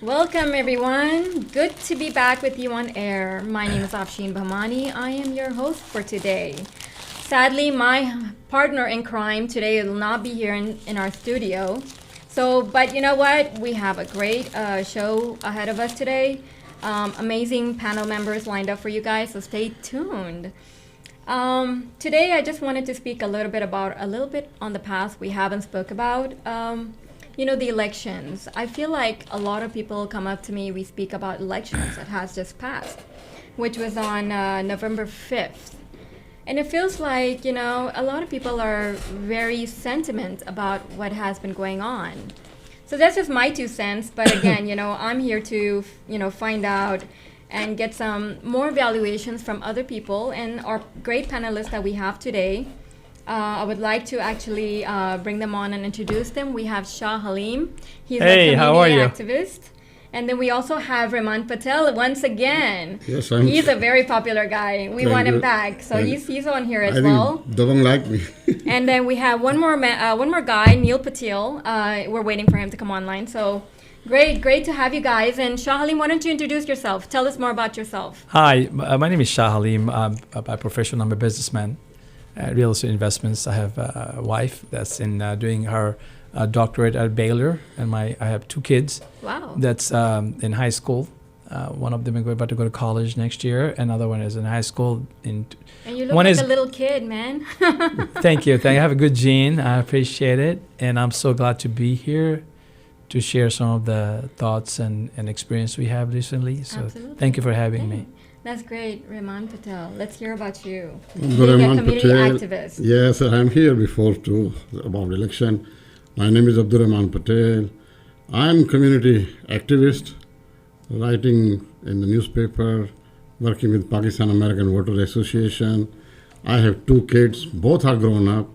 Welcome, everyone. Good to be back with you on air. My name is Afshin Bahmani. I am your host for today. Sadly, my partner in crime today will not be here in our studio. But you know what? We have a great show ahead of us today. Amazing panel members lined up for you guys, so stay tuned. Today, I just wanted to speak a little bit on the past we haven't spoke about. The elections. I feel like a lot of people come up to me, we speak about elections that has just passed, which was on November 5th. And it feels like, a lot of people are very sentiment about what has been going on. So that's just my 2 cents. But again, I'm here to, find out and get some more evaluations from other people and our great panelists that we have today. I would like to actually bring them on and introduce them. We have Shah Halim. He's a community activist. And then we also have Raman Patel once again. Yes, he's a very popular guy. We want him back. So he's on here as well. I don't like me. And then we have one more guy, Neil Patil. We're waiting for him to come online. So great to have you guys. And Shah Halim, why don't you introduce yourself? Tell us more about yourself. Hi, my name is Shah Halim. By profession, I'm a businessman. Real estate investments. I have a wife that's doing her doctorate at Baylor, and I have 2 kids. Wow. That's in high school. One of them is about to go to college next year. Another one is in high school. And you look like a little kid, man. Thank you. I have a good gene. I appreciate it, and I'm so glad to be here to share some of the thoughts and experience we have recently. So Absolutely. Thank you for having me. That's great, Raman Patel. Let's hear about you. Being a community activist. Yes, I'm here before too about election. My name is Abdurrahman Patel. I'm community activist, writing in the newspaper, working with Pakistan American Voter Association. I have 2 kids, both are grown up.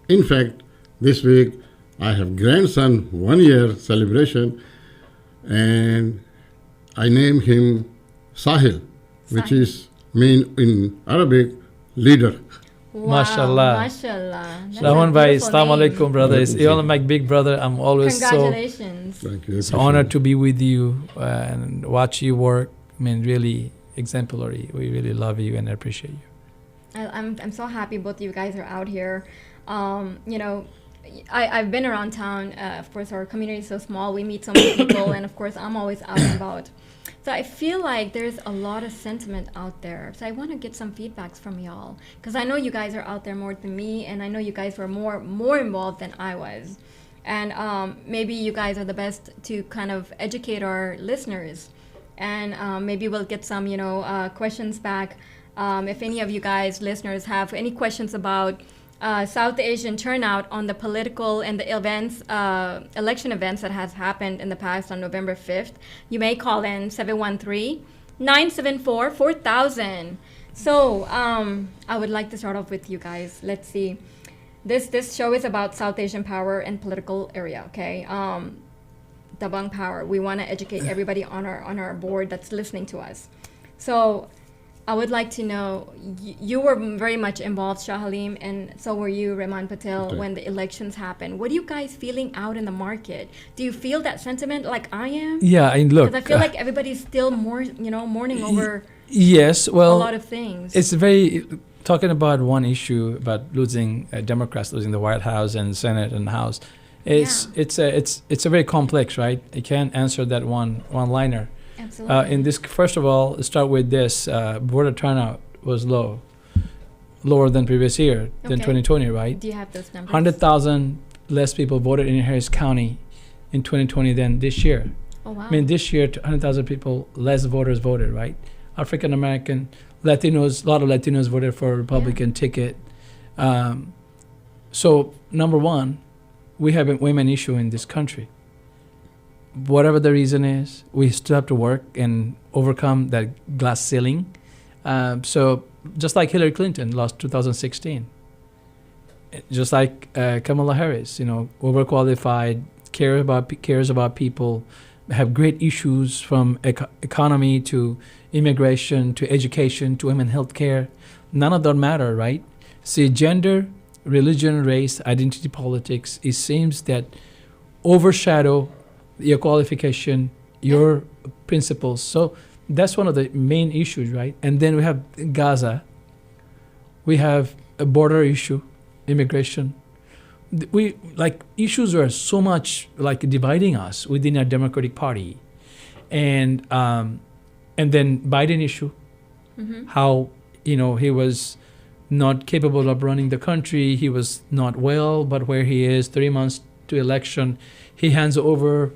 In fact, this week I have grandson 1-year celebration, and I name him Sahil, which is mean in Arabic leader. Wow, Mashallah. Mashallah. Salaam bhai, assalamu alaikum, brothers. You're my big brother. I'm always Congratulations. Thank you. so honored to be with you and watch you work. I mean, really exemplary. We really love you and appreciate you. I'm so happy both of you guys are out here. I've been around town. Of course, our community is so small. We meet so many people, and of course, I'm always out and about. So I feel like there's a lot of sentiment out there. So I want to get some feedbacks from y'all, because I know you guys are out there more than me, and I know you guys were more involved than I was. And maybe you guys are the best to kind of educate our listeners, and maybe we'll get some, questions back. If any of you guys, listeners, have any questions about South Asian turnout on the political and the events, election events that has happened in the past on November 5th, you may call in 713-974-4000. So I would like to start off with you guys. Let's see. This show is about South Asian power and political area, okay? Dabang power. We want to educate everybody on our board that's listening to us. So I would like to know, you were very much involved, Shah Halim, and so were you, Raman Patel, when the elections happened. What are you guys feeling out in the market? Do you feel that sentiment like I am? Yeah, and look. Because I feel like everybody's still mourning over a lot of things. It's talking about one issue about losing Democrats losing the White House and Senate and House. It's a very complex, right? You can't answer that one-liner. Absolutely. First of all, start with this. Voter turnout was lower than previous year, than 2020, right? Do you have those numbers? 100,000 less people voted in Harris County in 2020 than this year. Oh, wow. I mean, this year, 100,000 people, less voters voted, right? African American, Latinos, a lot of Latinos voted for a Republican ticket. So, number one, we have a women issue in this country. Whatever the reason is, we still have to work and overcome that glass ceiling. So just like Hillary Clinton lost 2016, just like Kamala Harris, overqualified, cares about people, have great issues from economy to immigration to education to women health care. None of that matter, right? See, gender, religion, race, identity politics, it seems that overshadow your qualification, your principles. So that's one of the main issues, right? And then we have Gaza. We have a border issue, immigration. We like issues are so much like dividing us within our Democratic Party, and then Biden issue, how he was not capable of running the country. He was not well, but where he is, 3 months to election, he hands over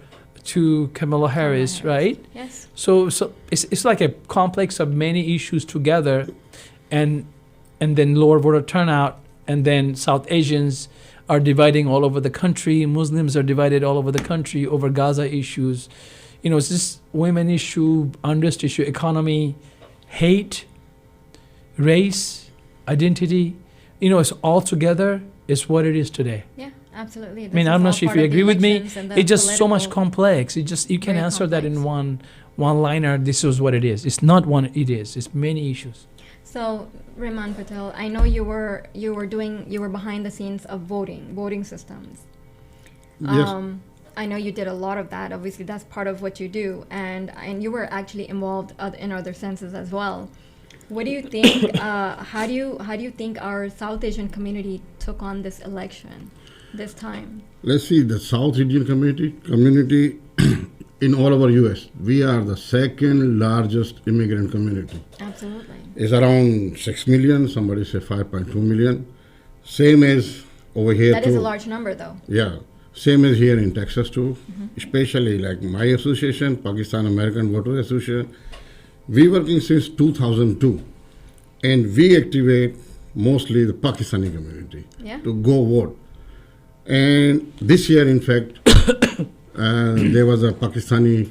to Kamala Harris, right? Yes. So it's like a complex of many issues together, and then lower voter turnout, and then South Asians are dividing all over the country. Muslims are divided all over the country over Gaza issues. It's this women issue, unrest issue, economy, hate, race, identity. It's all together is what it is today. Yeah, absolutely. I mean, I'm not sure if you agree with me. It's just so much complex. You can answer that in one liner. This is what it is. It's not one. It is. It's many issues. So, Raman Patel, I know you were behind the scenes of voting systems. Yes. I know you did a lot of that. Obviously, that's part of what you do, and you were actually involved in other senses as well. What do you think? How do you think our South Asian community took on this election, this time? Let's see, the South Indian community in all over U.S., we are the second largest immigrant community. Absolutely. It's around 6 million, somebody say 5.2 million. Same as over here That too. is a large number, though. Yeah, same as here in Texas too. Especially like my association, Pakistan American Voter Association, we working since 2002, and we activate mostly the Pakistani community to go vote. And this year, in fact, there was a Pakistani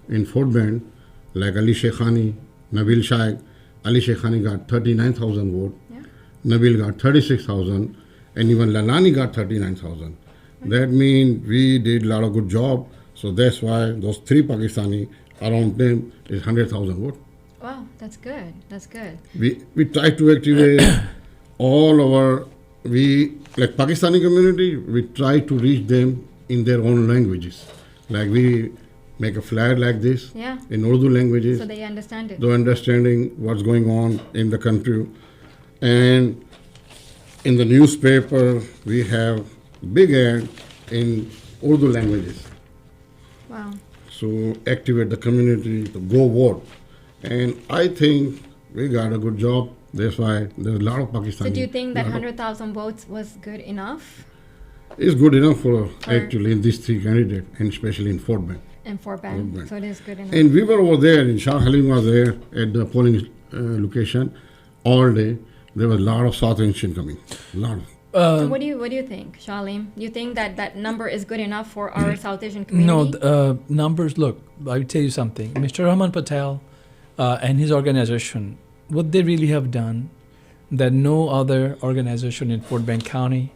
in Fort Bend, like Ali Sheikhani, Nabil Shaikh. Ali Sheikhani got 39,000 votes. Yeah. Nabil got 36,000, and even Lalani got 39,000. That means we did a lot of good job. So that's why those three Pakistani around them is 100,000 votes. Wow, that's good. That's good. We try to activate all our like Pakistani community. We try to reach them in their own languages. Like we make a flyer like this in Urdu languages. So they understand it. They're understanding what's going on in the country. And in the newspaper, we have big ad in Urdu languages. Wow. So activate the community to go vote. And I think we got a good job. That's why there's a lot of Pakistani. So do you think that 100,000 votes was good enough? It's good enough for actually in these three candidates, and especially in Fort Bend. In Fort Bend. So it is good enough. And we were over there, and Shah Halim was there at the polling location all day. There was a lot of South Asian coming. A lot of. So what do you think, Shalim? Do you think that number is good enough for our South Asian community? No, numbers, look, I will tell you something. Mr. Rahman Patel and his organization, what they really have done that no other organization in Fort Bend County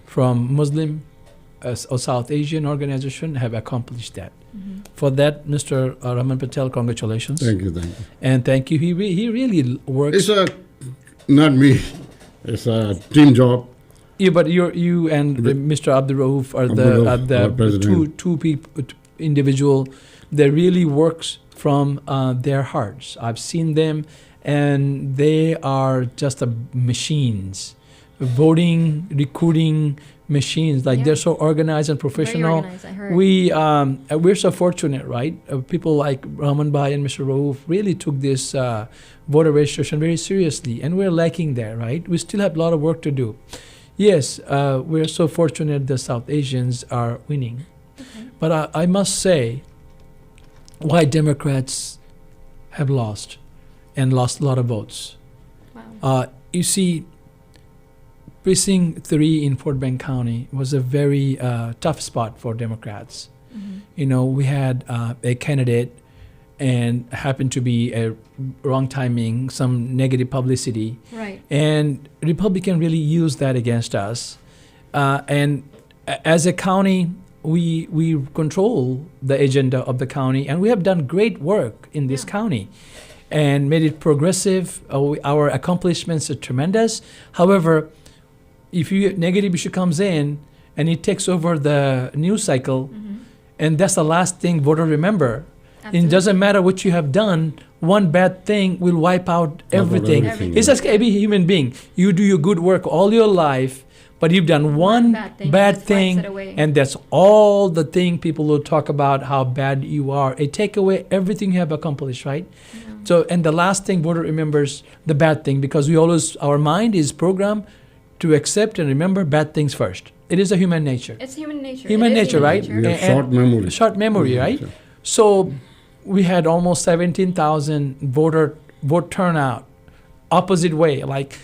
from Muslim or South Asian organization have accomplished that. For that, Mr. Rahman Patel, congratulations. Thank you. And thank you. He really works. It's not me. It's a team job. Yeah, but you and Mr. Abdul Rauf are the two people, individual that really works from their hearts. I've seen them, and they are just machines, voting, recruiting machines. Like they're so organized and professional. Very organized, I heard. We're so fortunate, right? People like Rahman Bhai and Mr. Rauf really took this voter registration very seriously, and we're lacking there, right? We still have a lot of work to do. Yes, we're so fortunate the South Asians are winning. Okay. But I must say why Democrats have lost a lot of votes. Wow. You see, Precinct 3 in Fort Bend County was a very tough spot for Democrats. We had a candidate and happened to be a wrong timing, some negative publicity. Right. And Republican really used that against us. And as a county, we control the agenda of the county, and we have done great work in this county and made it progressive. Our accomplishments are tremendous. However, if negative issue comes in and it takes over the news cycle, and that's the last thing voters remember. It doesn't matter what you have done. One bad thing will wipe out everything. everything, It's yeah. like every human being. You do your good work all your life, but you've done one bad thing, bad just wipes thing, it away. and that's all the thing people will talk about how bad you are. It take away everything you have accomplished, right? Yeah. So, and the last thing voter remembers the bad thing, because our mind is programmed to accept and remember bad things first. It is a human nature. It's human nature. Human It is nature, right? We have And- short memory. Short memory, right? Yeah. So we had almost 17,000 vote turnout, opposite way. Like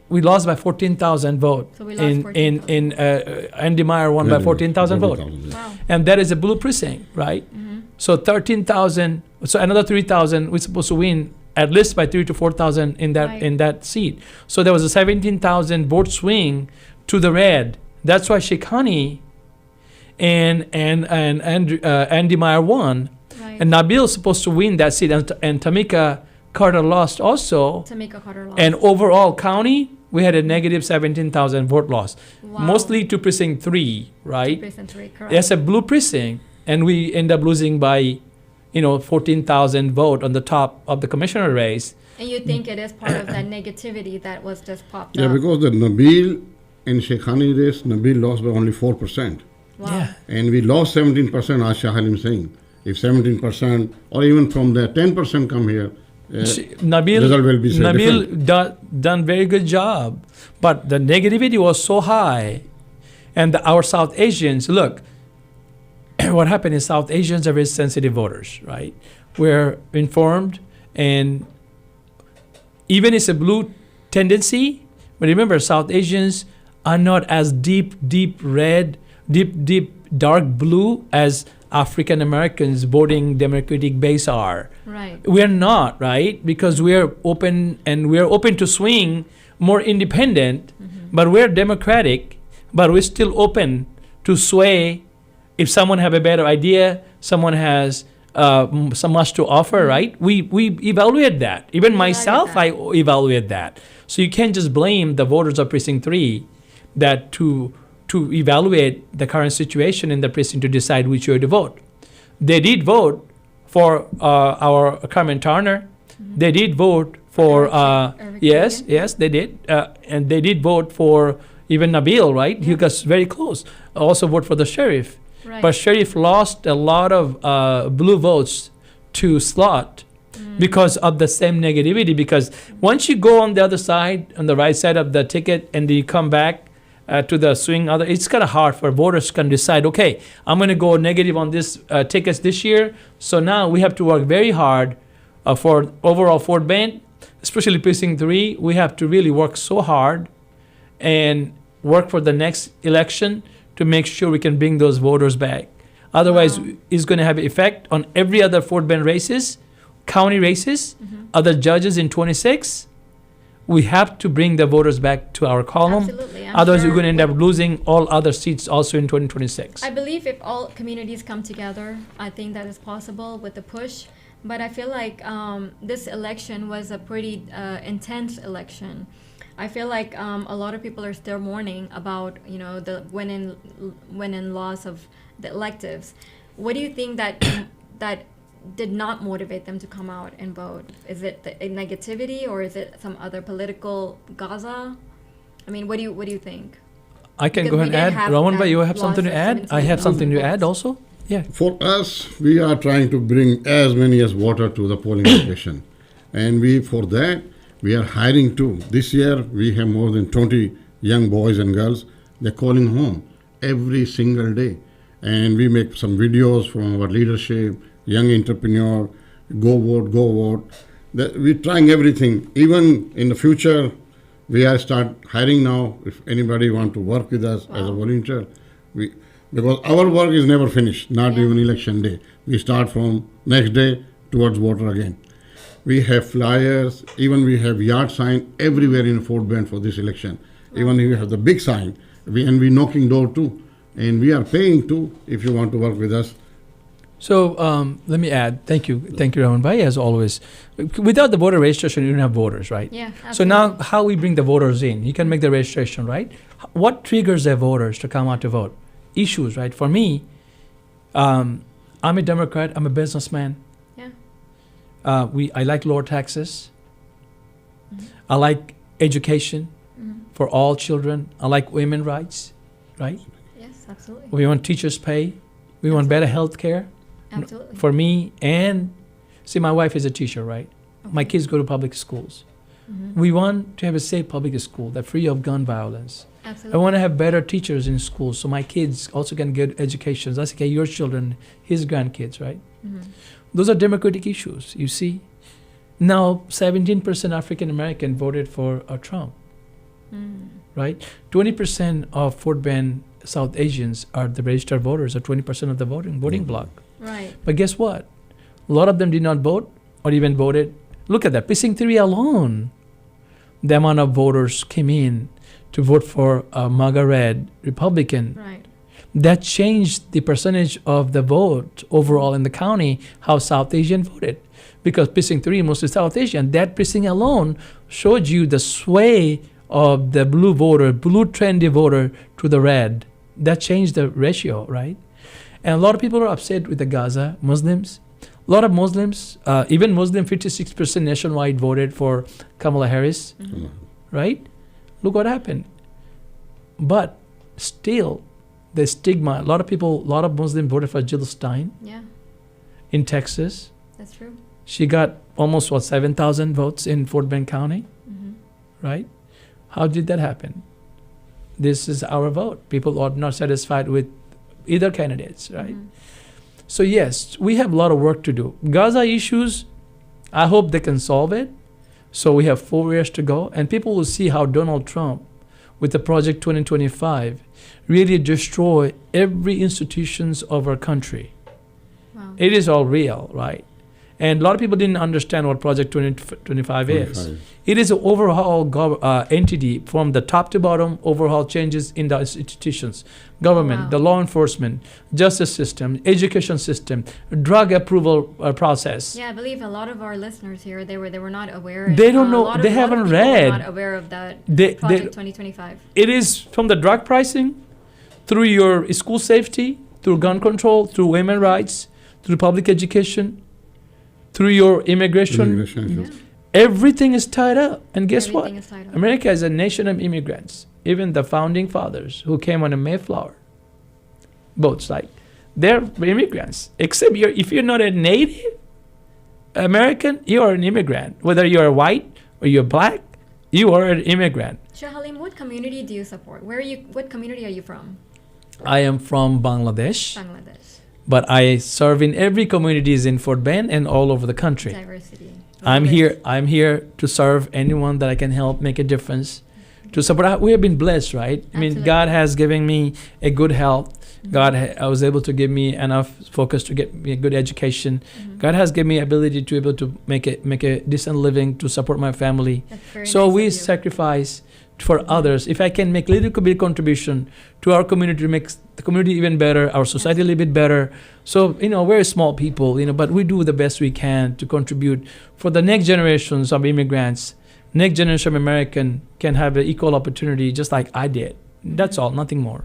we lost by 14,000 votes. So we lost 14,000. in Andy Meyer won by 14,000 votes, 14,000, yeah. Wow. and that is a blue precinct, right? Mm-hmm. So 13,000. So another 3,000. We're supposed to win at least by 3 to 4,000 in that Right. in that seat. So there was a 17,000 vote swing to the red. That's why Shekhani and Andy Meyer won. Right. And Nabil's supposed to win that seat, and Tamika Carter lost also. Tamika Carter lost. And overall county, we had a negative 17,000 vote loss, Wow. mostly to precinct 3, right? Precinct 3, correct. That's a blue precinct, and we end up losing by, 14,000 vote on the top of the commissioner race. And you think it is part of that negativity that was just popped Yeah, up? because the Nabil in Shekhani race, Nabil lost by only 4%. Wow. Yeah. And we lost 17%, as Shah Halim saying. If 17%, or even from the 10% come here, Nabil, result will be so Nabil done very good job, but the negativity was so high, and our South Asians, look, what happened is South Asians are very sensitive voters, right? We're informed, and even it's a blue tendency, but remember, South Asians are not as deep red, deep dark blue as African Americans voting Democratic base are. Right. We're not, right? Because we're open, and we're open to swing more independent, but we're democratic, but we're still open to sway if someone have a better idea, someone has so much to offer, right? We evaluate that. Even myself, I evaluate that. So you can't just blame the voters of precinct 3 that to evaluate the current situation in the precinct to decide which way to vote. They did vote for our Carmen Turner. They did vote for Eric yes, Reagan. they did, and they did vote for even Nabil, right? He got very close. Also vote for the sheriff, Right. but sheriff lost a lot of blue votes to Slot because of the same negativity. Because once you go on the other side, on the right side of the ticket, and then you come back to the swing other, it's kind of hard for voters can decide, okay, I'm going to go negative on this tickets this year. So now we have to work very hard for overall Fort Bend, especially precinct 3. We have to really work so hard and work for the next election to make sure we can bring those voters back. Otherwise, Wow. it's going to have an effect on every other Fort Bend races, county races, other judges in 26. We have to bring the voters back to our column. Absolutely. I'm Otherwise, sure we're going to end up losing all other seats also in 2026. I believe if all communities come together, I think that is possible with the push. But I feel like this election was a pretty intense election. I feel like a lot of people are still mourning about the win and loss of the electives. What do you think that did not motivate them to come out and vote? Is it the negativity, or is it some other political Gaza? I mean, what do you think? I can Because go we ahead and did add. have Raman, that you have something loss to of add? I have something to 17,000 add votes. also. Yeah. For us, we are trying to bring as many as water to the polling station. And for that, we are hiring too. This year, we have more than 20 young boys and girls. They're calling home every single day. And we make some videos from our leadership, young entrepreneur, go vote. We're trying everything. Even in the future, we are start hiring now. If anybody want to work with us as a volunteer, because our work is never finished, not even election day. We start from next day towards voter again. We have flyers, even we have yard sign everywhere in Fort Bend for this election. Even we have the big sign, and we knocking door too. And we are paying too if you want to work with us. So let me add. Thank you, Raman Bhai, as always. Without the voter registration, you don't have voters, right? Yeah. Absolutely. So now, how we bring the voters in? You can make the registration, right? What triggers the voters to come out to vote? Issues, right? For me, I'm a Democrat. I'm a businessman. I like lower taxes. I like education for all children. I like women's rights, right? Yes, absolutely. We want teachers' pay. We want better health care Absolutely. for me. And see, my wife is a teacher, right? My Okay. kids go to public schools. We want to have a safe public school that's free of gun violence. I Absolutely. want to have better teachers in schools so my kids also can get education. That's okay, your children, his grandkids, right? Those are democratic issues, you see. Now, 17% African American voted for Trump, right? 20% of Fort Bend South Asians are the registered voters, or 20% of the voting bloc. Right. But guess what? A lot of them did not vote or even voted. Look at that, Precinct 3 alone. The amount of voters came in to vote for a MAGA red Republican. Right. That changed the percentage of the vote overall in the county, how South Asian voted. Because Precinct 3 mostly South Asian. That precinct alone showed you the sway of the blue voter, blue trendy voter to the red. That changed the ratio, right? And a lot of people are upset with the Gaza Muslims. A lot of Muslims, even Muslim, 56% nationwide voted for Kamala Harris, right? Look what happened. But still, the stigma, a lot of Muslims voted for Jill Stein Yeah, in Texas. that's true. She got almost, 7,000 votes in Fort Bend County, right? How did that happen? This is our vote. People are not satisfied with either candidates, right? So yes, we have a lot of work to do. Gaza issues, I hope they can solve it. So we have 4 years to go, and people will see how Donald Trump, with the Project 2025, really destroy every institutions of our country. Wow. It is all real, right? And a lot of people didn't understand what Project 2025 is. 25. It is an overhaul entity from the top to bottom, overhaul changes in the institutions, government, Wow. the law enforcement, justice system, education system, drug approval process. Yeah, I believe a lot of our listeners here, they were not aware. They don't know- A lot of- they a lot of haven't people were read. not aware of that They- Project they- 2025. It is from the drug pricing, through your school safety, through gun control, through women's rights, through public education, through your immigration. Immigration. Everything is tied up. And guess Everything what? is tied up. America is a nation of immigrants. Even the founding fathers who came on a Mayflower boats, like, they're immigrants. Except if you're not a Native American, you are an immigrant. Whether you're white or you're black, you are an immigrant. Shahalim, what community do you support? What community are you from? I am from Bangladesh, Bangladesh. but I serve in every communities in Fort Bend and all over the country. Diversity. I'm Love it. here. I'm here to serve anyone that I can help make a difference. To support. We have been blessed, right? I mean, Absolutely. God has given me a good health. I was able to give me enough focus to get me a good education. God has given me ability to able to make a decent living to support my family. That's very So nice we of you. sacrifice for others. If I can make little bit contribution to our community to make the community even better, our society a little bit better. So, we're small people, but we do the best we can to contribute for the next generations of immigrants. Next generation of American can have an equal opportunity just like I did. That's all, nothing more.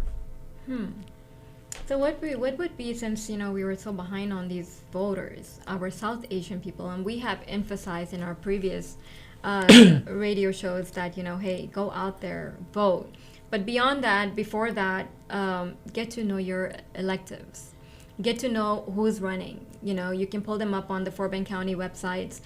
So what would be, since we were so behind on these voters, our South Asian people, and we have emphasized in our previous radio shows that hey, go out there, vote. But beyond that, before that, get to know your electives. Get to know who's running. You can pull them up on the Fort Bend County websites,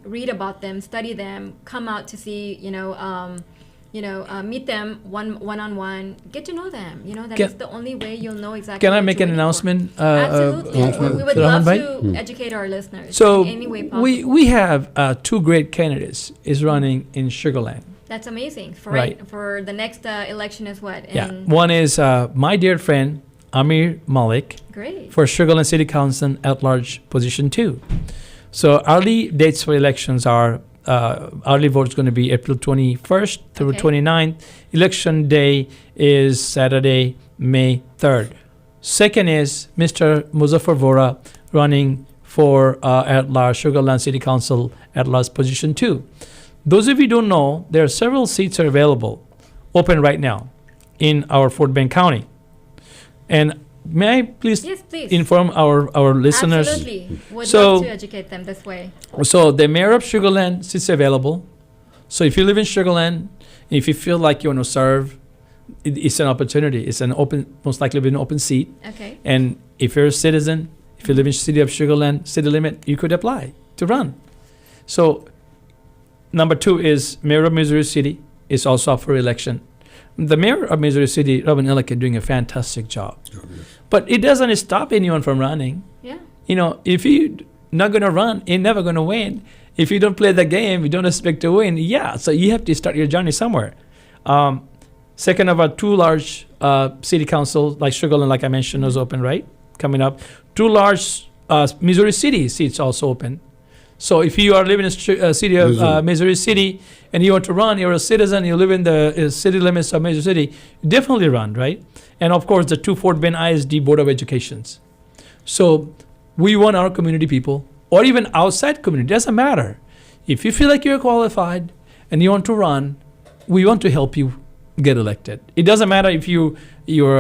read about them, study them, come out to see, meet them one-on-one, get to know them. That Can- is the only way you'll know exactly. Can I what make you're an waiting for. announcement? Absolutely. We would Rahman love bhai? to educate our listeners So in any way possible. we have two great candidates is running in Sugar Land. That's amazing. Right. For the next election is what? Yeah, In- one is my dear friend Amir Malik Great. for Sugar Land City Council at large position 2. So early dates for elections are early vote is going to be April 21st through Okay. 29th. Election day is Saturday, May 3rd. Second is Mr. Muzaffar Vora running for at large Sugar Land City Council at large position 2. Those of you who don't know, there are several seats are available, open right now in our Fort Bend County. And may I please Yes, please. inform our listeners? Absolutely. Would So- love to educate them this way. So the mayor of Sugar Land seats available. So if you live in Sugar Land, if you feel like you want to serve, it's an opportunity. It's an open, most likely be an open seat. Okay. And if you're a citizen, if you live in city of Sugar Land, city limit, you could apply to run. So number 2 is mayor of Missouri City is also up for election. The mayor of Missouri City, Robin Ellick, doing a fantastic job. But it doesn't stop anyone from running. Yeah. You know, if you're not going to run, you're never going to win. If you don't play the game, you don't expect to win. Yeah, so you have to start your journey somewhere. Second of our 2 large city councils, like Sugar Land, like I mentioned, is open, right? Coming up. 2 large Missouri City seats also open. So if you are living in the city of Missouri City and you want to run, you're a citizen, you live in the city limits of Missouri City, definitely run, right? And of course, the 2 Fort Bend ISD Board of Educations. So we want our community people, or even outside community, doesn't matter. If you feel like you're qualified and you want to run, we want to help you get elected. It doesn't matter if you're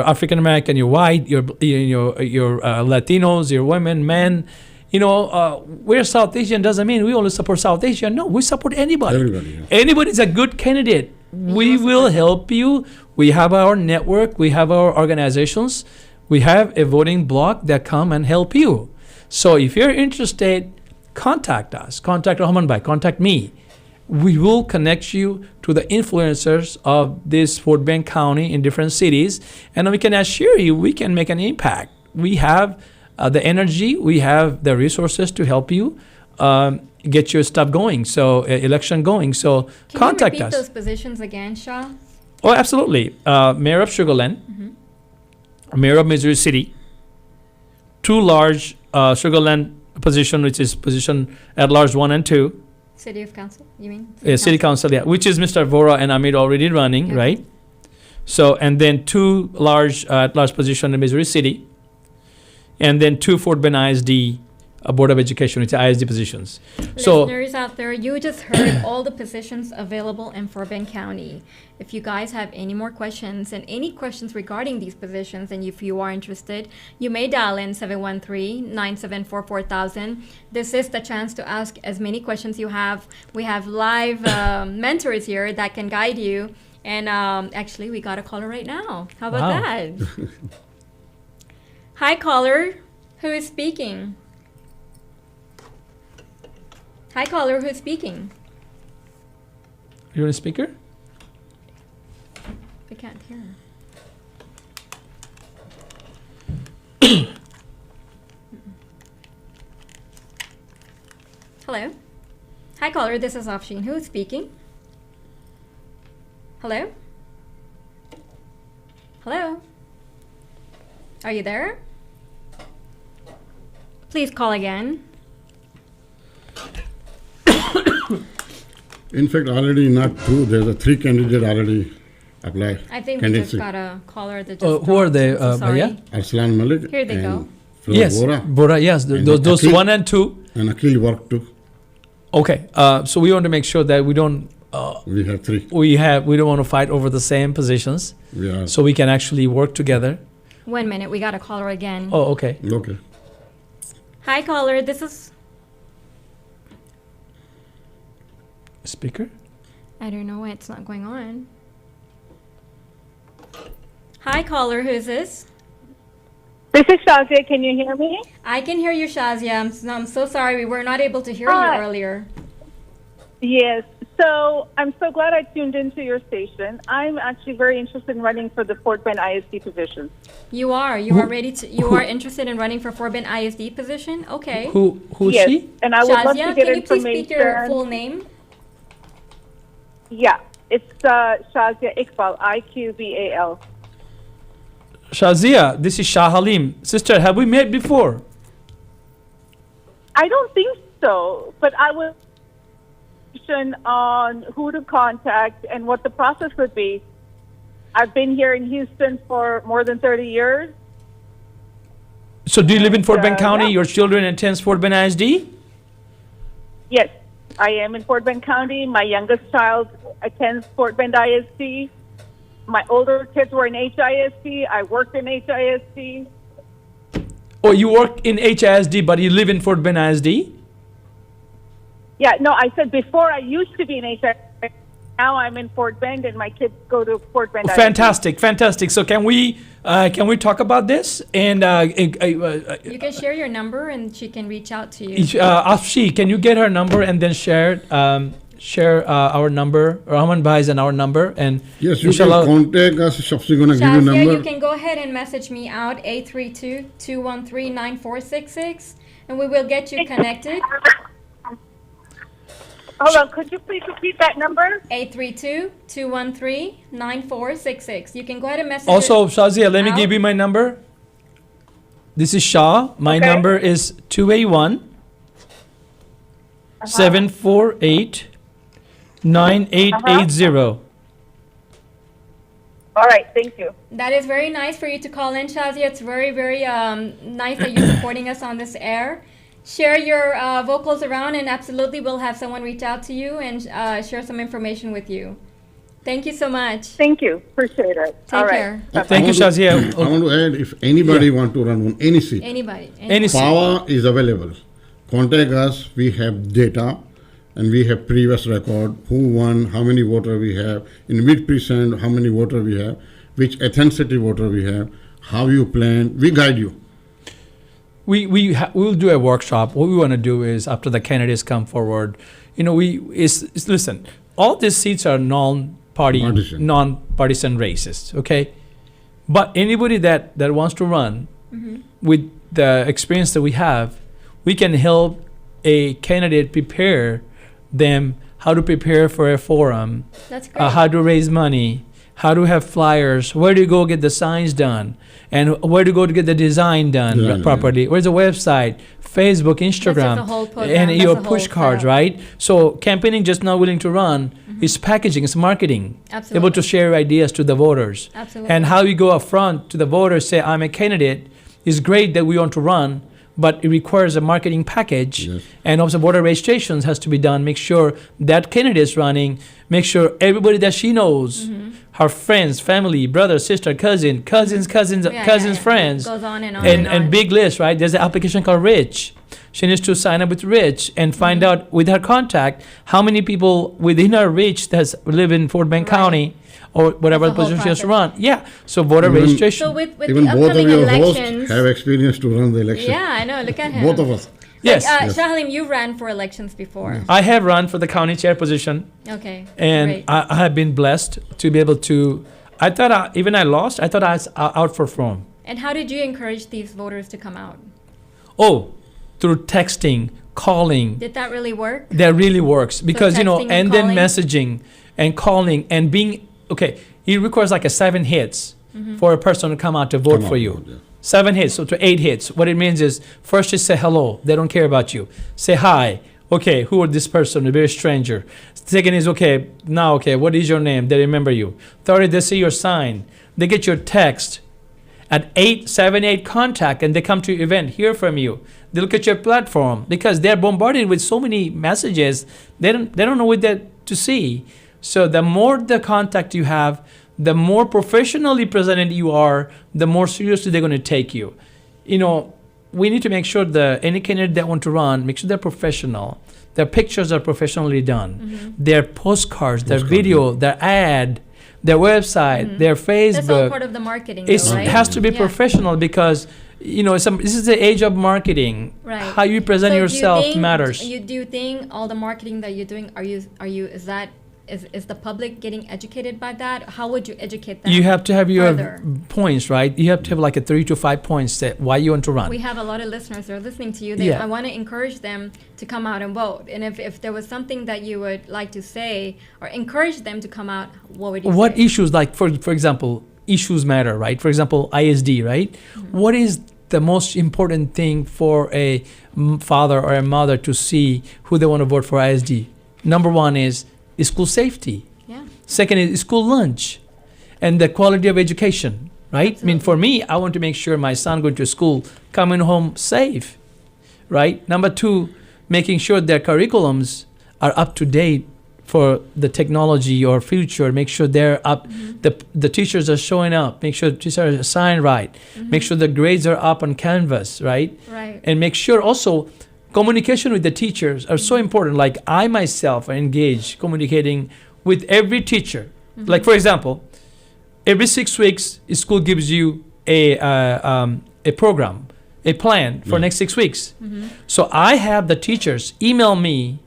African American, you're white, you're Latinos, you're women, men. You know, we're South Asian doesn't mean we only support South Asian. No, we support anybody. Everybody, yeah. Anybody's a good candidate. We will help you. We have our network. We have our organizations. We have a voting block that come and help you. So if you're interested, contact us. Contact Rahman Bhai. Contact me. We will connect you to the influencers of this Fort Bend County in different cities, and we can assure you we can make an impact. We have the energy, we have the resources to help you get your stuff going, so election going. So Can contact you repeat us. those positions again, Shah? Oh, absolutely. Mayor of Sugar Land, Mayor of Missouri City, 2 large Sugar Land position, which is position at large 1 and 2. City of Council, you mean? City Council, yeah, which is Mr. Vora and Amit already running, Okay. right? So, and then 2 large at-large position in Missouri City, and then 2 Fort Bend ISD Board of Education, which are ISD positions. So, Listeners out there, you just heard all the positions available in Fort Bend County. If you guys have any more questions and any questions regarding these positions, and if you are interested, you may dial in 713-974-4000. This is the chance to ask as many questions you have. We have live mentors here that can guide you. And actually, we got a caller right now. How about Wow. that? Hi, caller. Who is speaking? Hi, caller. Who's speaking? you're a speaker? I can't hear. Hello. Hi, caller. This is Afshin. Who is speaking? Hello? Hello? Are you there? Please call again. In fact, already not 2. There's a 3 candidate already apply. I think we just Candidacy. got a caller that just Who are dropped. they, I'm so sorry. Bhaiya? Arslan Malik. Here they and go. Fleur Yes, Bora, Bora, yes, And those Akhil. 1 and 2. and Akhil work too. Okay, so we want to make sure that we don't We have 3. we don't want to fight over the same positions, We are. so we can actually work together. 1 minute. We got a caller again. Oh, okay. Okay. Hi, caller. This is. Speaker? I don't know why it's not going on. Hi, caller. Who's this? This is Shazia. Can you hear me? I can hear you, Shazia. I'm so sorry. We were not able to hear Hi. you earlier. Yes. So I'm so glad I tuned into your station. I'm actually very interested in running for the Fort Bend ISD position. You are. You are ready to. You are interested in running for Fort Bend ISD position? Okay. Who is yes. she? And I would love Shazia, to get can you please information. speak your full name? Yeah. It's Shazia Iqbal, Iqbal. Shazia, this is Shah Halim. Sister, have we met before? I don't think so, but I would on who to contact and what the process would be. I've been here in Houston for more than 30 years. So do you live in Fort Bend County? yeah. Your children attend Fort Bend ISD? Yes, I am in Fort Bend County. My youngest child attends Fort Bend ISD. My older kids were in HISD. I worked in HISD. Oh, you work in HISD, but you live in Fort Bend ISD? Yeah, no, I said before I used to be in HR. Now I'm in Fort Bend, and my kids go to Fort Bend. Fantastic, fantastic. So can we talk about this? And You can share your number and she can reach out to you. Afshi, can you get her number and then share our number, Rahman Bhai's and our number, and Yes, you inshallah, can contact us. Shafsi gonna give you Shazia, number. you can go ahead and message me out 832-213-9466 and we will get you connected. Hold on, could you please repeat that number? 832-213-9466. You can go ahead and message also Shazia, let me out. give you my number. This is Shah. My Okay. number is 281 748 9880. All right, thank you. That is very nice for you to call in, Shazia. It's very, very nice that you're supporting us on this air. Share your vocals around, and absolutely we'll have someone reach out to you and share some information with you. Thank you so much. Thank you. Appreciate it. Take All right. care. Thank you, Shazia. I want to add, if anybody want to run on any seat, Anybody. Any seat. power is available. Contact us. We have data, and we have previous record. Who won? How many voter we have? In which precinct? How many voter we have? Which ethnicity voter we have? How you plan? We guide you. We'll do a workshop. What we want to do is, after the candidates come forward, listen. All these seats are non-partisan races, okay? But anybody that wants to run with the experience that we have, we can help a candidate prepare them how to prepare for a forum, That's great. how to raise money, how to have flyers, where to go get the signs done, and where to go to get the design done Design, properly. Where's the website, Facebook, Instagram, a whole program. and That's your a push whole cards, setup. right? So campaigning just not willing to run is packaging, it's marketing. Absolutely. Able to share ideas to the voters. Absolutely. And how you go up front to the voters, say, I'm a candidate. It's great that we want to run, but it requires a marketing package. Yes. And also voter registrations has to be done. Make sure that candidate is running. Make sure everybody that she knows, her friends, family, brother, sister, cousins, Yeah. friends, Goes on and on and big list, right? There's an application called Rich. She needs to sign up with Rich and find out with her contact how many people within her reach that live in Fort Bend Right. County or whatever That's the whole position she has to process. run. Yeah. So voter Even- registration. So with Even the both of upcoming your hosts elections, have experience to run the election. yeah, I know. Look at him. Both of us. yes. Yes. Shahalim, you ran for elections before. I have run for the county chair position, Okay. and great. I have been blessed to be able to. I thought even I lost. I thought I was outperformed. And how did you encourage these voters to come out? Oh, through texting, calling. Did that really work? That really works because texting and and then calling? messaging and calling and being okay. It requires like a 7 hits for a person to come out to vote Come for on, you. vote, yeah. 7 hits, so to 8 hits. What it means is first just say hello. They don't care about you. Say hi. Okay, who are this person? A very stranger. Second is okay. Now, okay, what is your name? They remember you. Third, they see your sign. They get your text. At 8 contact, and they come to your event, hear from you. They look at your platform because they're bombarded with so many messages. They don't know what to see. So the more the contact you have, the more professionally presented you are, the more seriously they're going to take you. We need to make sure that any candidate that want to run, make sure they're professional. Their pictures are professionally done. Their postcards, their video, their ad, their website, their Facebook. That's all part of the marketing, It though, right? has to be Yeah. professional because this is the age of marketing. Right. How you present So do you yourself think- matters. Do you think all the marketing that you're doing, is the public getting educated by that? How would you educate them? You have to have your further? points, right? You have to have like a 3 to 5 points that why you want to run. We have a lot of listeners that are listening to you. Yeah. I want to encourage them to come out and vote. And if there was something that you would like to say or encourage them to come out, what would you What say? issues, like for example, issues matter, right? For example, ISD, right? What is the most important thing for a father or a mother to see who they want to vote for ISD? Number one is school safety. Yeah. Second is school lunch and the quality of education, right? I mean, for me, I want to make sure my son going to school, coming home safe, right? Number two, making sure their curriculums are up to date for the technology or future. Make sure they're up. The teachers are showing up. Make sure teachers are assigned right. Make sure the grades are up on Canvas, right? Right. And make sure also communication with the teachers are so important. Like I myself are engaged communicating with every teacher. Like for example, every 6 weeks, school gives you a program, a plan for next 6 weeks. So I have the teachers email me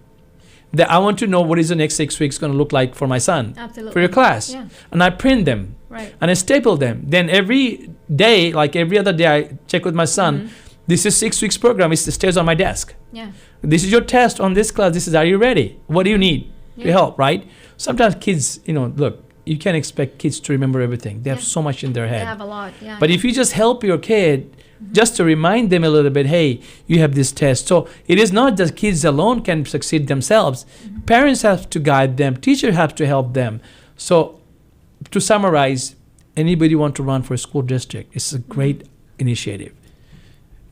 that I want to know what is the next 6 weeks going to look like for my son, Absolutely. for your class. Yeah. And I print them Right. and I staple them. Then every day, like every other day, I check with my son. This is 6 weeks program. It stays on my desk. Yeah. This is your test on this class. This is, are you ready? What do you need to help, right? Sometimes kids, look, you can't expect kids to remember everything. They have so much in their They head. have a lot. Yeah. But if you just help your kid, just to remind them a little bit, hey, you have this test. So it is not that kids alone can succeed themselves. Parents have to guide them. Teachers have to help them. So to summarize, anybody want to run for a school district, it's a great initiative.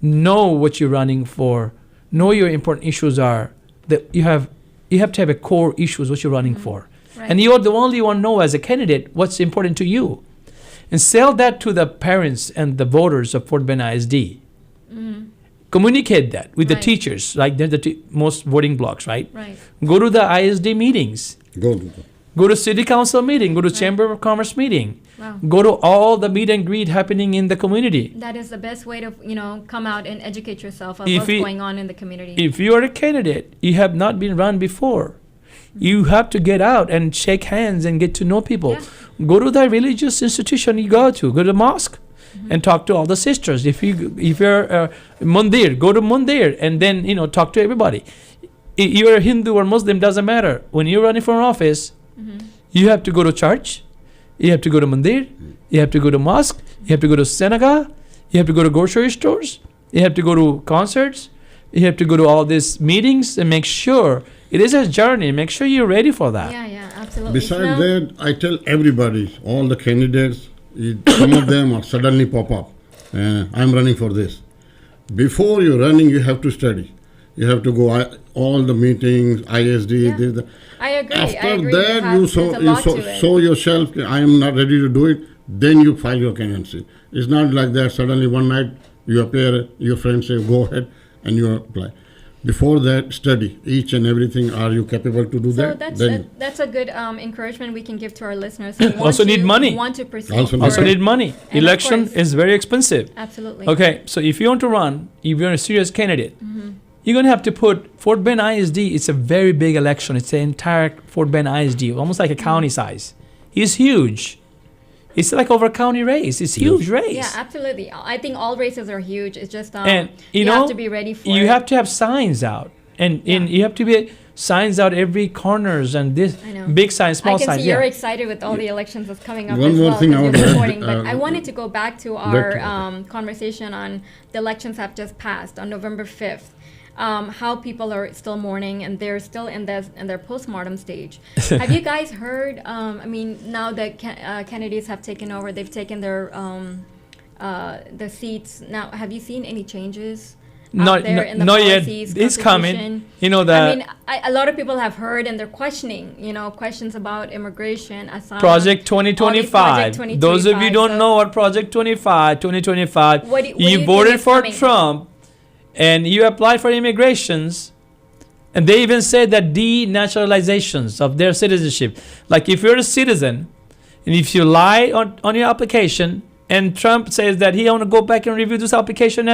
Know what you're running for. Know your important issues are. That you have to have a core issues what you're running for. Right. And you're the only one know as a candidate what's important to you. And sell that to the parents and the voters of Fort Bend ISD. Communicate that with the Right. teachers, like they're the most voting blocks, right? Right. Go to the ISD meetings. Go to city council meeting. Go to Chamber of Commerce meeting. Wow. Go to all the meet and greet happening in the community. That is the best way to, come out and educate yourself on If what's you- going on in the community. If you are a candidate, you have not been run before. You have to get out and shake hands and get to know people. Yeah. Go to the religious institution you go to the mosque and talk to all the sisters. If you're Mandir, go to Mandir and then talk to everybody. You're a Hindu or Muslim, doesn't matter. When you're running for an office, you have to go to church, you have to go to Mandir, you have to go to mosque, you have to go to synagogue, you have to go to grocery stores, you have to go to concerts, you have to go to all these meetings and make sure it is a journey. Make sure you're ready for that. Yeah, absolutely. Besides that, I tell everybody, all the candidates, some of them are suddenly pop up. I'm running for this. Before you're running, you have to study. You have to go all the meetings, ISD. Yeah. This, that. I agree. After that, There's a lot to it. show yourself, I am not ready to do it, then you file your candidacy. It's not like that, suddenly one night you appear, your friends say, go ahead, and you apply. Before that, study each and everything. Are you capable to do So that? that's a good encouragement we can give to our listeners. who Also want need to- money. Want to proceed. Also Also forward. need money. And of Election course- is very expensive. Absolutely. Okay, so if you want to run, if you're a serious candidate, you're going to have to put Fort Bend ISD. It's a very big election. It's the entire Fort Bend ISD, almost like a county size. It's huge. It's like over a county race. It's huge race. Yeah, absolutely. I think all races are huge. It's just And you have to be ready for you it. have to have signs out, and you have to be signs out every corners and this I know. big sign, small I can sign. see you're Yeah. excited with all the elections that's coming up One as more well thing because I you're would add, supporting. But I uh, wanted to go back to our conversation on the elections have just passed on November 5th. How people are still mourning and they're still in their postmortem stage. Have you guys heard? Now that candidates have taken over, they've taken their the seats. Now, have you seen any changes? Out there in the not yet. policies, It's coming. constitution? You know that A lot of people have heard and they're questioning, questions about immigration, asylum. Project all these Project 2025. Those of you 2025, don't so- know what Project 2025. What do you you think voted is for coming? Trump, and you applied for immigrations, and they even said that denaturalizations of their citizenship. Like if you're a citizen, and if you lie on your application, and Trump says that he want to go back and review this application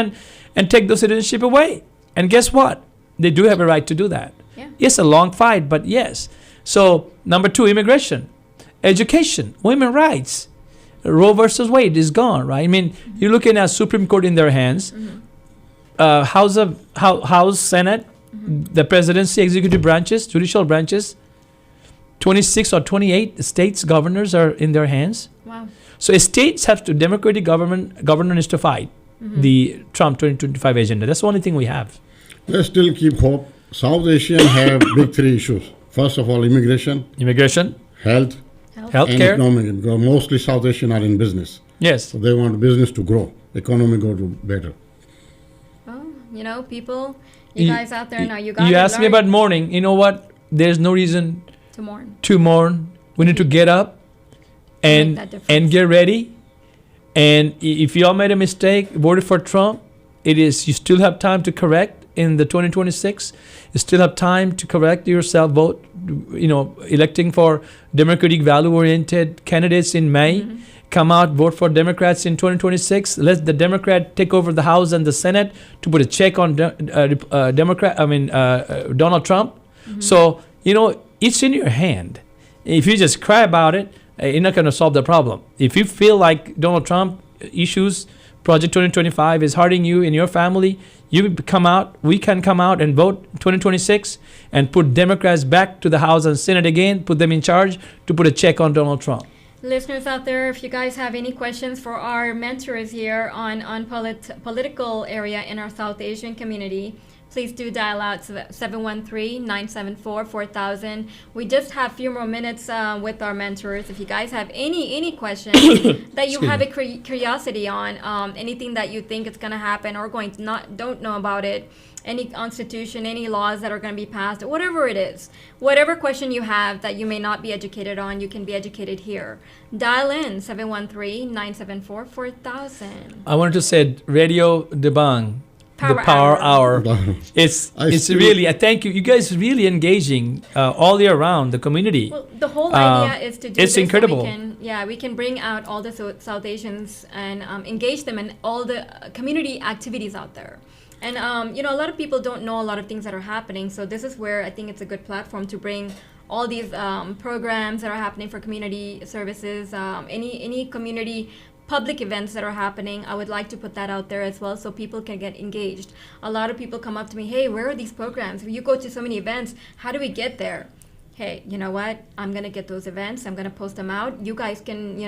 and take the citizenship away. And guess what? They do have a right to do that. Yeah. Yes, a long fight, but yes. So number 2, immigration, education, women's rights. Roe versus Wade is gone, right? I mean, you're looking at Supreme Court in their hands, House, Senate, the presidency, executive branches, judicial branches. 26 or 28 states governors are in their hands. Wow. So states have to, democratic governor needs to fight the Trump 2025 agenda. That's the only thing we have. Let's still keep hope. South Asians have big 3 issues. First of all, immigration, health, and Healthcare. economic. Because mostly South Asians are in business. Yes. So they want business to grow, economy go to better. Well, people, you guys out there now, you got You asked me about mourning. You know what? There's no reason to mourn. We need to get up Make that difference. and get ready. And if you all made a mistake, voted for Trump, you still have time to correct in the 2026. You still have time to correct yourself. Vote, electing for democratic, value-oriented candidates in May. Mm-hmm. Come out, vote for Democrats in 2026. Let the Democrat take over the House and the Senate to put a check on Donald Trump. Mm-hmm. So it's in your hand. If you just cry about it, you're not going to solve the problem. If you feel like Donald Trump issues, Project 2025 is hurting you and your family, we can come out and vote 2026 and put Democrats back to the House and Senate again, put them in charge to put a check on Donald Trump. Listeners out there, if you guys have any questions for our mentors here on political area in our South Asian community, please do dial out 713-974-4000. We just have a few more minutes with our mentors. If you guys have any questions that you have a curiosity on, anything that you think is going to happen or don't know about it, any constitution, any laws that are going to be passed, whatever it is, whatever question you have that you may not be educated on, you can be educated here. Dial in 713-974-4000. I wanted to say Radio Debang, the Power Hour. It's really, I thank you. You guys really engaging all year round the community. Well, the whole idea is to do it's this incredible. So we can bring out all the South Asians and engage them in all the community activities out there. And a lot of people don't know a lot of things that are happening. So this is where I think it's a good platform to bring all these programs that are happening for community services, any community public events that are happening. I would like to put that out there as well so people can get engaged. A lot of people come up to me, hey, where are these programs? You go to so many events, how do we get there? Hey, you know what? I'm going to get those events. I'm going to post them out. You guys can,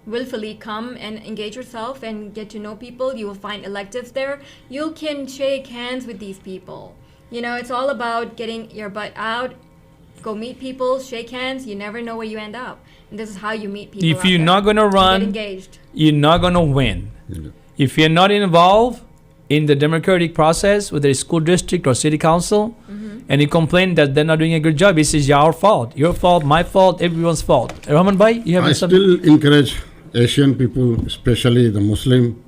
willfully come and engage yourself and get to know people. You will find electives there. You can shake hands with these people. It's all about getting your butt out, go meet people, shake hands. You never know where you end up. And this is how you meet people. If you're not going to run, get engaged. You're not going to win. Yeah. If you're not involved in the democratic process, whether it's school district or city council, and you complain that they're not doing a good job, this is your fault. Your fault, my fault, everyone's fault. Rahman Bhai, you have I something? still encourage Asian people, especially the Muslim.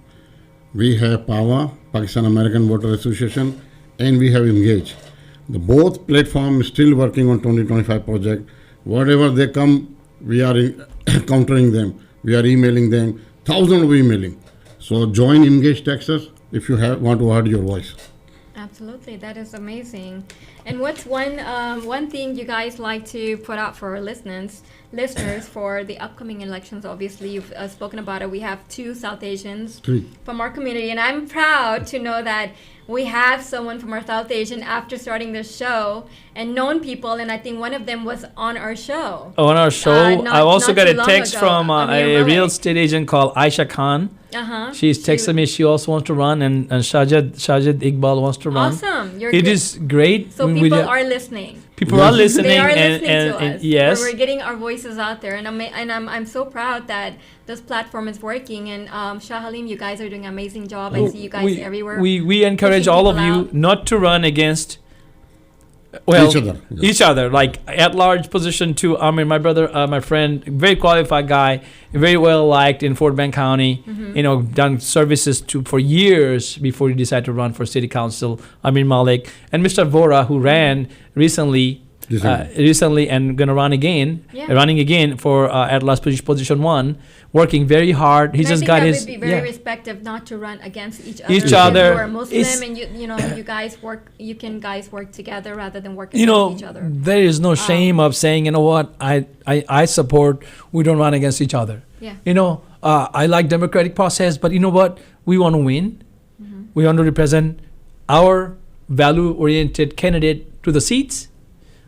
We have PAWA, Pakistan American Voter Association, and we have Engage. The both platforms still working on 2025 project. Whatever they come, we are countering them. We are emailing them. Thousands of emailing. So join Engage Texas if you want to add your voice. Absolutely, that is amazing. And what's one thing you guys like to put out for our listeners for the upcoming elections? Obviously, you've spoken about it. We have 2 South Asians from our community, and I'm proud to know that we have someone from our South Asian after starting this show and known people, and I think one of them was on our show. On our show, I also got a text from a real estate estate agent called Aisha Khan. She's texted me. She also wants to run, and Shajid Iqbal wants to run. Awesome. It is great. So people are listening. People are listening. They are listening to us. And yes. We're getting our voices out there, and I'm so proud that this platform is working. And Shah Halim, you guys are doing an amazing job. I see you guys everywhere. We encourage all of you not to run against each other, like at large position 2. I mean, my brother, my friend, very qualified guy, very well liked in Fort Bend County. Done services for years before he decided to run for city council. Amir Malik and Mr. Vora, who ran recently and gonna run again, running again for at last position 1, working very hard. He just got his. Would be very respective not to run against each other. Each other. You are Muslim, and you guys work. You can guys work together rather than work against each other. There is no shame of saying, you know what, I support. We don't run against each other. Yeah. I like democratic process, but you know what? We want to win. We want to represent our value-oriented candidate to the seats.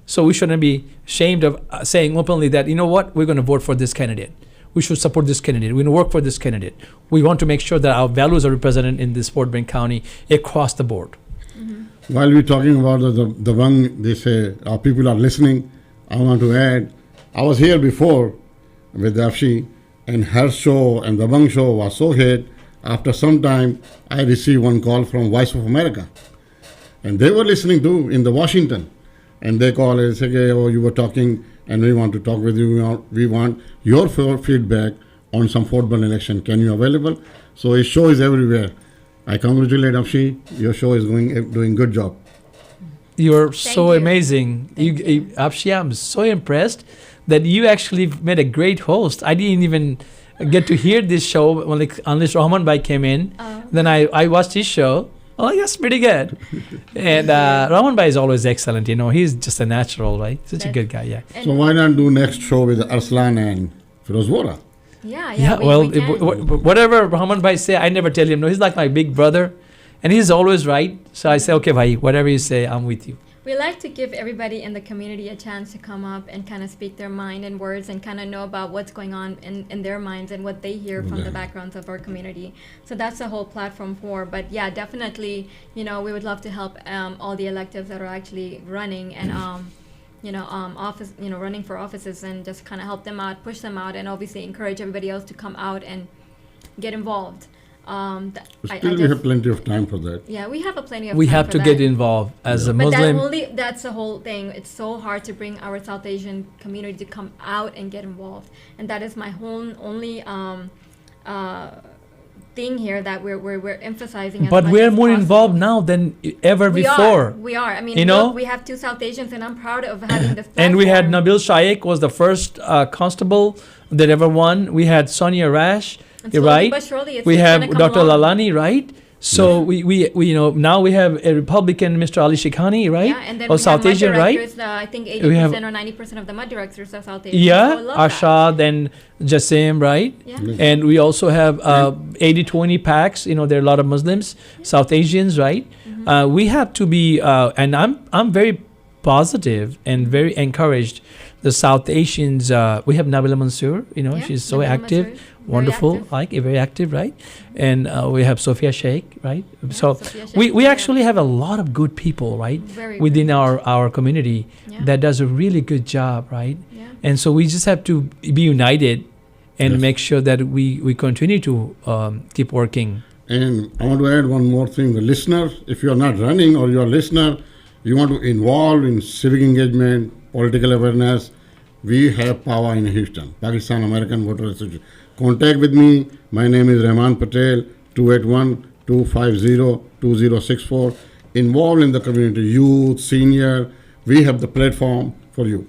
So we shouldn't be ashamed of saying openly that, you know what, we're going to vote for this candidate. We should support this candidate. We're going to work for this candidate. We want to make sure that our values are represented in this Fort Bend County across the board. While we're talking about the one, they say our people are listening, I want to add, I was here before with Afshi, and her show and the Bang show was so hit. After some time, I received one call from Voice of America. And they were listening to in the Washington. and they call and say, "Okay, oh, you were talking, and we want to talk with you. We want your feedback on some Fort Bend election. Can you available?" So his show is everywhere. I congratulate Afshi. Your show is doing good job. You're Thank so you. amazing. Akshi, I'm so impressed that you actually made a great host. I didn't even get to hear this show unless Rahman Bhai came in. Then I watched his show. Oh, that's pretty good. And Rahman Bhai is always excellent. He's just a natural, right? Such a good guy, yeah. So why not do next show with Arslan and Firoz Vora? Yeah, well, we can. whatever Rahman Bhai say, I never tell him no. He's like my big brother, and he's always right. So I say, okay, Bhai, whatever you say, I'm with you. We like to give everybody in the community a chance to come up and kind of speak their mind and words and kind of know about what's going on in their minds and what they hear from the backgrounds of our community. So that's the whole platform for. But yeah, definitely, we would love to help all the electives that are actually running and office, running for offices, and just kind of help them out, push them out, and obviously encourage everybody else to come out and get involved. Still, we have plenty of time for that. Yeah, we have plenty of We time have for to that. get involved as a But Muslim. that's the whole thing. It's so hard to bring our South Asian community to come out and get involved. And that is my whole only thing here that we're emphasizing. As But much we're as more possible. involved now than ever before. We are. I mean, You know? look, we have 2 South Asians, and I'm proud of having this platform. And we had Nabil Shaikh was the first constable that ever won. We had Sonia Rash, And slowly right? but surely it's We just have gonna come Dr. along. Lalani, right? So we now we have a Republican, Mr. Ali Shikhani, right? Yeah, and then Or we South have Asian, mud right? directors, I think We have- 80% or 90% of the mud directors are South Asian. Yeah, so I love that. Arshad and Jassim, right? Yeah. And we also have 80-20 packs. There are a lot of Muslims, South Asians, right? We have to be, and I'm very positive and very encouraged. The South Asians, we have Nabila Mansour. Yeah, She's so Nabila active, Mansour, very wonderful, active. very active, right? And we have Sophia Sheikh, right? So Sophia Sheikh, we yeah. actually have a lot of good people, right? Very Within good. our community Yeah. that does a really good job, right? Yeah. And so we just have to be united and Yes. make sure that we continue to keep working. And I want to add one more thing. The listener, if you are not running or you are a listener, you want to involve in civic engagement, political awareness, we have power in Houston, Pakistan American Voter Association. Contact with me. My name is Rahman Patel, 281-250-2064. Involved in the community, youth, senior. We have the platform for you.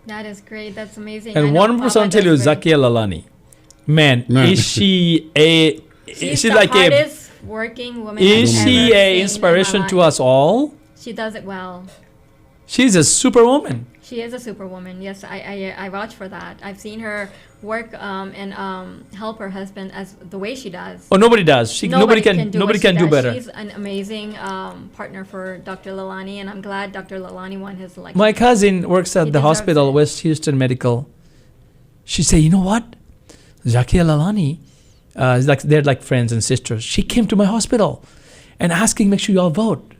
That is great. That's amazing. I And know one Papa person tell you, does great. Zakia Lalani, man, Man. is she a? She's She's the like a. hardest working woman. Is I've she ever a seen in inspiration my to life. us all? She does it well. She's a superwoman. She is a superwoman. Yes, I vouch for that. I've seen her work and help her husband as the way she does. Oh, nobody does. Nobody can do nobody what she can do does. better. She's an amazing partner for Dr. Lalani, and I'm glad Dr. Lalani won his election. My cousin works He at the deserves hospital, it. West Houston Medical. She say, you know what, Zakia Lalani, is like they're like friends and sisters. She came to my hospital, and asking, make sure you all vote.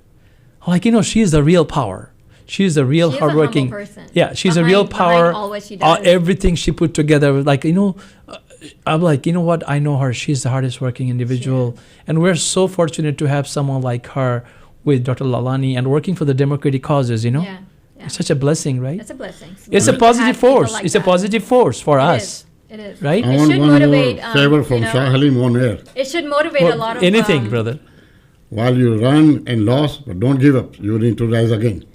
I'm like, she is the real power. She is the real She is a humble hardworking. person. Yeah, she's a Behind- real behind power. all what she does. Everything she put together, like I'm like, you know what? I know her. She's the hardest working individual, and we're so fortunate to have someone like her with Dr. Lalani and working for the democratic causes. Yeah, yeah. It's such a blessing, right? It's a blessing. It's a We positive have people force. like It's a that. positive force for It us, is. It is. right? I It want should one motivate, more favor from you know, Shah Halim on air. It should motivate Well, a lot of anything, brother. While you run and lost, but don't give up. You need to rise again.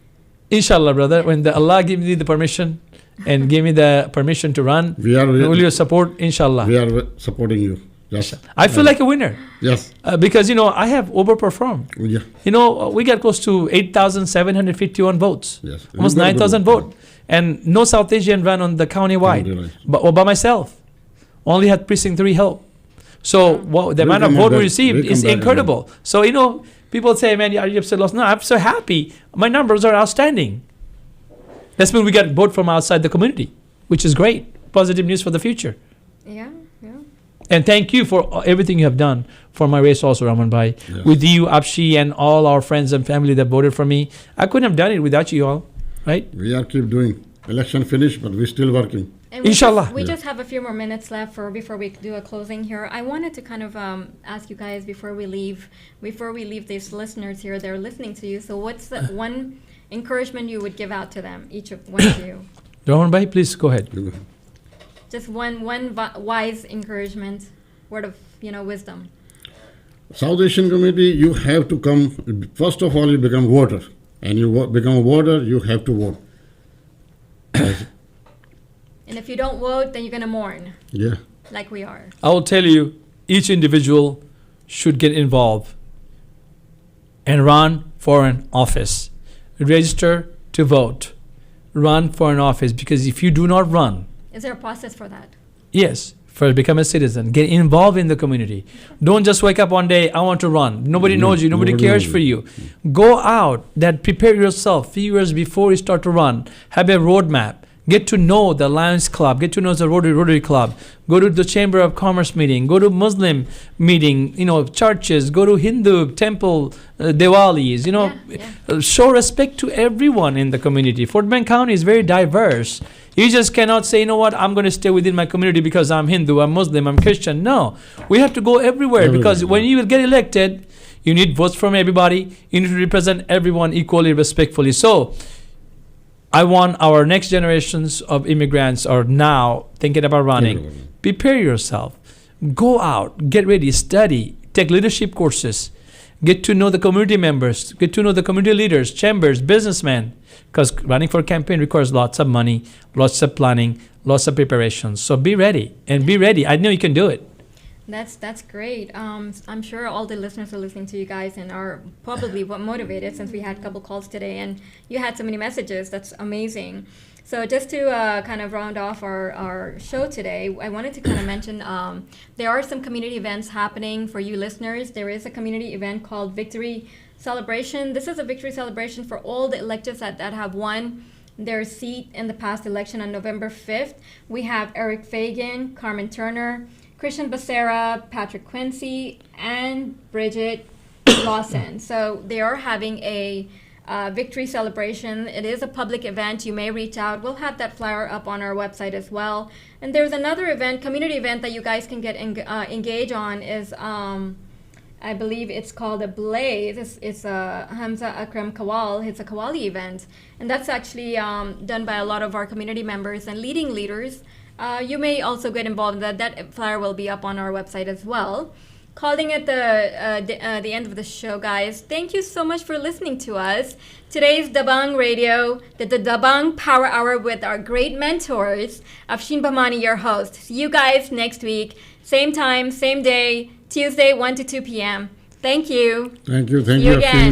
Inshallah, brother. When Allah gives me the permission and give me the permission to run, We are will you support? Inshallah. we are supporting you. Yes. I feel like a winner Yes. because I have overperformed. Yeah. We got close to 8,751 votes. Yes. Almost You got 9,000 good. votes. And no South Asian ran on the county-wide, County, right. but by myself. Only had precinct 3 help. So the amount of come vote we back. received We'll is come back incredible. So, people say, man, are you upset lost? No, I'm so happy. My numbers are outstanding. That's when we got vote from outside the community, which is great. Positive news for the future. Yeah, yeah. And thank you for everything you have done for my race also, Rahman Bhai. Yes. With you, Apshi, and all our friends and family that voted for me. I couldn't have done it without you all, right? We are keep doing. Election finished, but we're still working. And Inshallah. we just have a few more minutes left before we do a closing here. I wanted to kind of ask you guys before we leave these listeners here, they're listening to you. So what's the one encouragement you would give out to them, each of one of you? Rohan Bhai, please go ahead. Just one wise encouragement, word of wisdom. South Asian community, you have to come, first of all, you become a voter. And you become a voter, you have to vote. And if you don't vote, then you're going to mourn. Yeah. Like we are. I will tell you, each individual should get involved and run for an office. Register to vote. Run for an office, because if you do not run, Is there a process for that? yes, first become a citizen. Get involved in the community. Don't just wake up one day, I want to run. Nobody knows you. Nobody cares for you. Go out. Prepare yourself few years before you start to run. Have a roadmap. Get to know the Lions Club. Get to know the Rotary Club. Go to the Chamber of Commerce meeting. Go to Muslim meeting. Churches. Go to Hindu temple Diwalis. Show respect to everyone in the community. Fort Bend County is very diverse. You just cannot say, I'm going to stay within my community because I'm Hindu, I'm Muslim, I'm Christian. No, we have to go everywhere, because when you will get elected, you need votes from everybody. You need to represent everyone equally, respectfully. So I want our next generations of immigrants are now thinking about running. Prepare yourself. Go out, get ready, study, take leadership courses, get to know the community members, get to know the community leaders, chambers, businessmen, because running for a campaign requires lots of money, lots of planning, lots of preparations. So be ready, and be ready. I know you can do it. That's great. I'm sure all the listeners are listening to you guys and are probably motivated, since we had a couple calls today and you had so many messages. That's amazing. So just to kind of round off our show today, I wanted to kind of mention there are some community events happening for you listeners. There is a community event called Victory Celebration. This is a victory celebration for all the electeds that have won their seat in the past election on November 5th. We have Eric Fagan, Carmen Turner, Christian Becerra, Patrick Quincy, and Bridget Lawson. So they are having a victory celebration. It is a public event. You may reach out. We'll have that flyer up on our website as well. And there's another event, community event, that you guys can get engage on is, I believe it's called a Blaze. It's a Hamza Akram Kawal. It's a Kawali event. And that's actually done by a lot of our community members and leading leaders. You may also get involved in that. That flyer will be up on our website as well. Calling it the end of the show, guys. Thank you so much for listening to us. Today's Dabang Radio, the Dabang Power Hour with our great mentors. Afshin Bhamani, your host. See you guys next week. Same time, same day, Tuesday, 1 to 2 p.m. Thank you. Thank you. See you again.